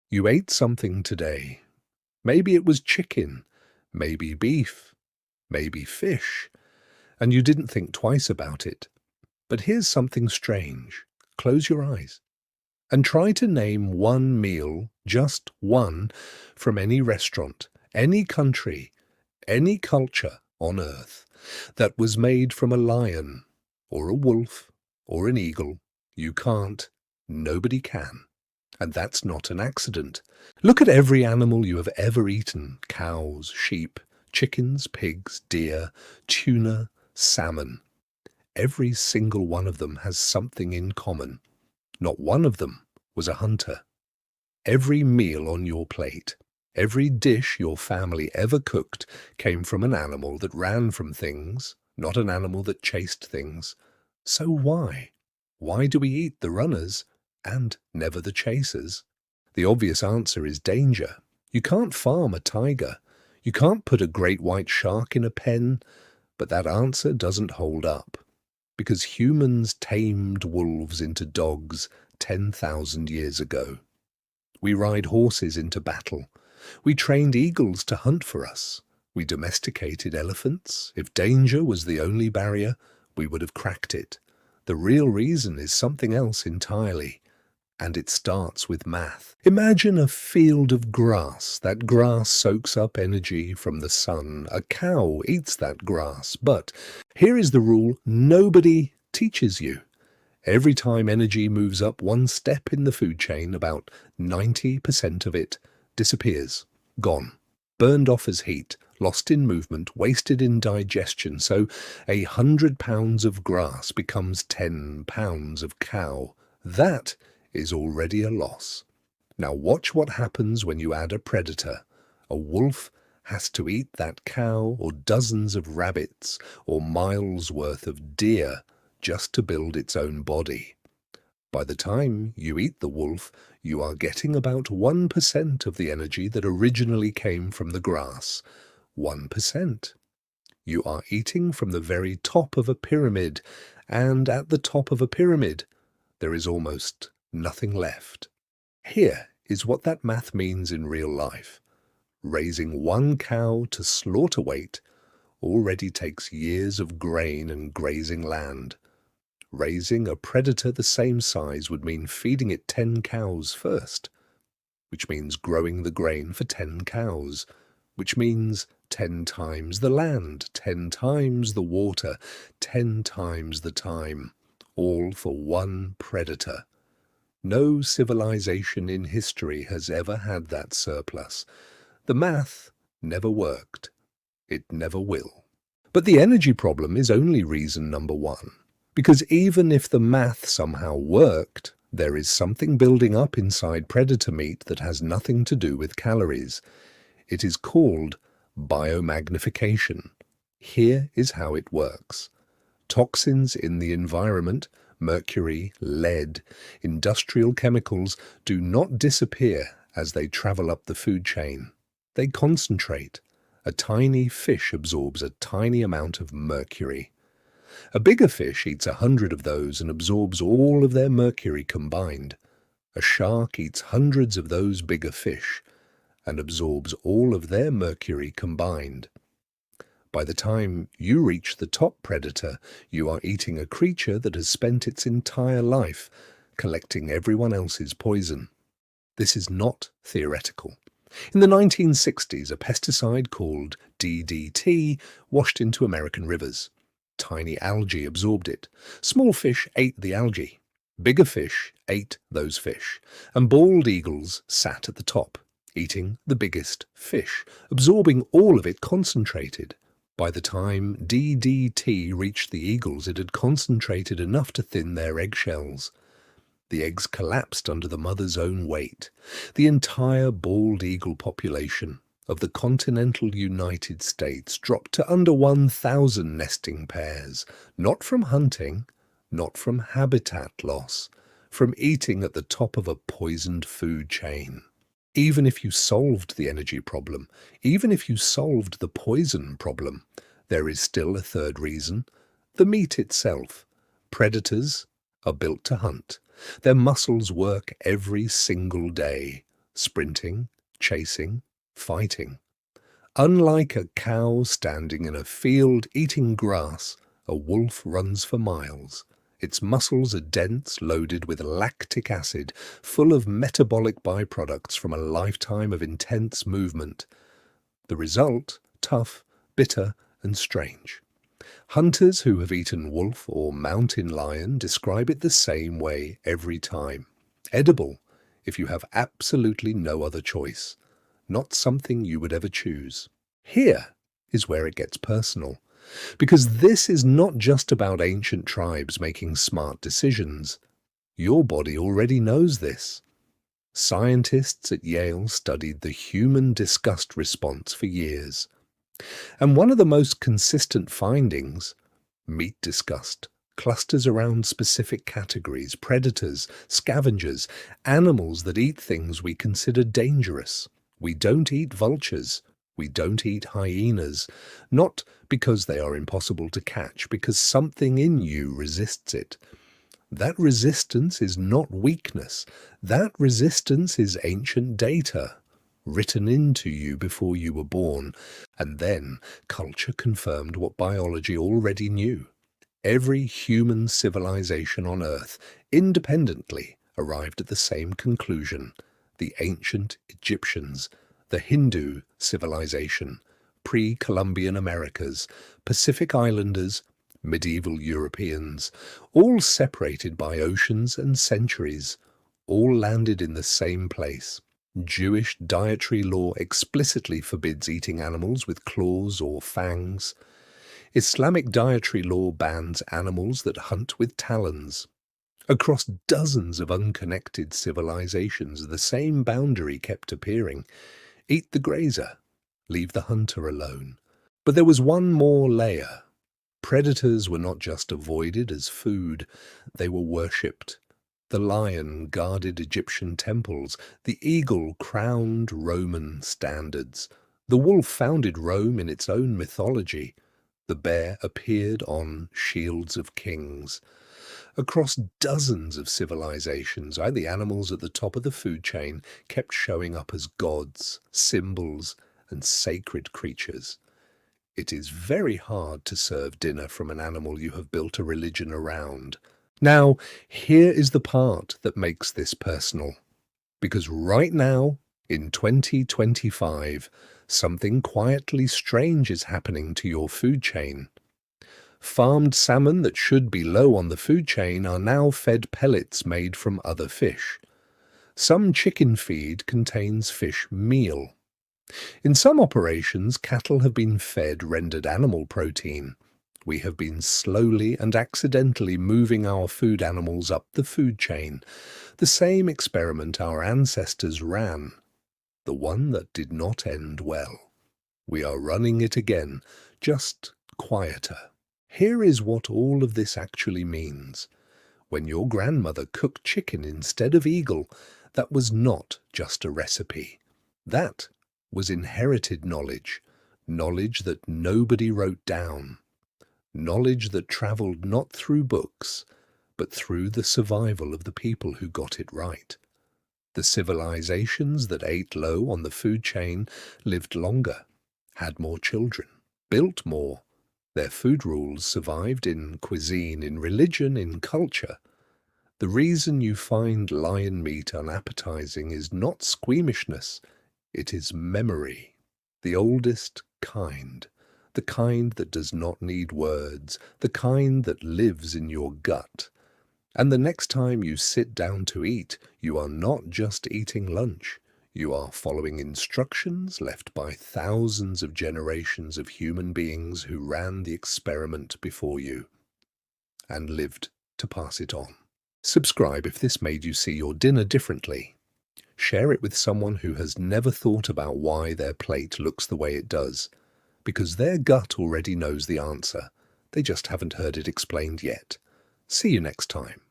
You ate something today. Maybe it was chicken, maybe beef, maybe fish, and you didn't think twice about it. But here's something strange. Close your eyes and try to name one meal, just one, from any restaurant, any country, any culture on earth that was made from a lion or a wolf or an eagle. You can't. Nobody can. And that's not an accident. Look at every animal you have ever eaten: cows, sheep, chickens, pigs, deer, tuna, salmon. Every single one of them has something in common. Not one of them was a hunter. Every meal on your plate, every dish your family ever cooked came from an animal that ran from things, not an animal that chased things. So why? Why do we eat the runners and never the chasers? The obvious answer is danger. You can't farm a tiger. You can't put a great white shark in a pen. But that answer doesn't hold up, because humans tamed wolves into dogs 10,000 years ago. We ride horses into battle. We trained eagles to hunt for us. We domesticated elephants. If danger was the only barrier, we would have cracked it. The real reason is something else entirely, and it starts with math. Imagine a field of grass. That grass soaks up energy from the sun. A cow eats that grass. But here is the rule nobody teaches you. Every time energy moves up one step in the food chain, about 90% of it disappears, gone, burned off as heat, lost in movement, wasted in digestion. So 100 pounds of grass becomes 10 pounds of cow. That is already a loss. Now watch what happens when you add a predator. A wolf has to eat that cow or dozens of rabbits or miles worth of deer just to build its own body. By the time you eat the wolf, you are getting about 1% of the energy that originally came from the grass. 1%. You are eating from the very top of a pyramid, and at the top of a pyramid, there is almost nothing left. Here is what that math means in real life. Raising one cow to slaughter weight already takes years of grain and grazing land. Raising a predator the same size would mean feeding it 10 cows first, which means growing the grain for 10 cows, which means 10 times the land, 10 times the water, 10 times the time, all for one predator. No civilization in history has ever had that surplus. The math never worked. It never will. But the energy problem is only reason number one. Because even if the math somehow worked, there is something building up inside predator meat that has nothing to do with calories. It is called biomagnification. Here is how it works. Toxins in the environment, mercury, lead, industrial chemicals, do not disappear as they travel up the food chain. They concentrate. A tiny fish absorbs a tiny amount of mercury. A bigger fish eats 100 of those and absorbs all of their mercury combined. A shark eats hundreds of those bigger fish and absorbs all of their mercury combined. By the time you reach the top predator, you are eating a creature that has spent its entire life collecting everyone else's poison. This is not theoretical. In the 1960s, a pesticide called DDT washed into American rivers. Tiny algae absorbed it. Small fish ate the algae. Bigger fish ate those fish. And bald eagles sat at the top, eating the biggest fish, absorbing all of it concentrated. By the time DDT reached the eagles, it had concentrated enough to thin their eggshells. The eggs collapsed under the mother's own weight. The entire bald eagle population of the continental United States dropped to under 1,000 nesting pairs, not from hunting, not from habitat loss, from eating at the top of a poisoned food chain. Even if you solved the energy problem, even if you solved the poison problem, there is still a third reason: the meat itself. Predators are built to hunt. Their muscles work every single day. sprinting, chasing, fighting. Unlike a cow standing in a field eating grass, a wolf runs for miles. Its muscles are dense, loaded with lactic acid, full of metabolic byproducts from a lifetime of intense movement. The result, tough, bitter, and strange. Hunters who have eaten wolf or mountain lion describe it the same way every time. Edible, if you have absolutely no other choice. Not something you would ever choose. Here is where it gets personal, because this is not just about ancient tribes making smart decisions. Your body already knows this. Scientists at Yale studied the human disgust response for years. And one of the most consistent findings, meat disgust, clusters around specific categories, predators, scavengers, animals that eat things we consider dangerous. We don't eat vultures. We don't eat hyenas, not because they are impossible to catch, because something in you resists it. That resistance is not weakness. That resistance is ancient data, written into you before you were born, and then culture confirmed what biology already knew. Every human civilization on Earth, independently, arrived at the same conclusion. The ancient Egyptians, the Hindu civilization, pre-Columbian Americas, Pacific Islanders, medieval Europeans, all separated by oceans and centuries, all landed in the same place. Jewish dietary law explicitly forbids eating animals with claws or fangs. Islamic dietary law bans animals that hunt with talons. Across dozens of unconnected civilizations, the same boundary kept appearing. Eat the grazer, leave the hunter alone. But there was one more layer. Predators were not just avoided as food, they were worshipped. The lion guarded Egyptian temples, the eagle crowned Roman standards. The wolf founded Rome in its own mythology. The bear appeared on shields of kings. Across dozens of civilizations, the animals at the top of the food chain kept showing up as gods, symbols, and sacred creatures. It is very hard to serve dinner from an animal you have built a religion around. Now, here is the part that makes this personal. Because right now, in 2025, something quietly strange is happening to your food chain. Farmed salmon that should be low on the food chain are now fed pellets made from other fish. Some chicken feed contains fish meal. In some operations, cattle have been fed rendered animal protein. We have been slowly and accidentally moving our food animals up the food chain, the same experiment our ancestors ran, the one that did not end well. We are running it again, just quieter. Here is what all of this actually means. When your grandmother cooked chicken instead of eagle, that was not just a recipe. That was inherited knowledge, knowledge that nobody wrote down, knowledge that traveled not through books, but through the survival of the people who got it right. The civilizations that ate low on the food chain lived longer, had more children, built more. Their food rules survived in cuisine, in religion, in culture. The reason you find lion meat unappetizing is not squeamishness, it is memory. The oldest kind, the kind that does not need words, the kind that lives in your gut. And the next time you sit down to eat, you are not just eating lunch. You are following instructions left by thousands of generations of human beings who ran the experiment before you and lived to pass it on. Subscribe if this made you see your dinner differently. Share it with someone who has never thought about why their plate looks the way it does, because their gut already knows the answer. They just haven't heard it explained yet. See you next time.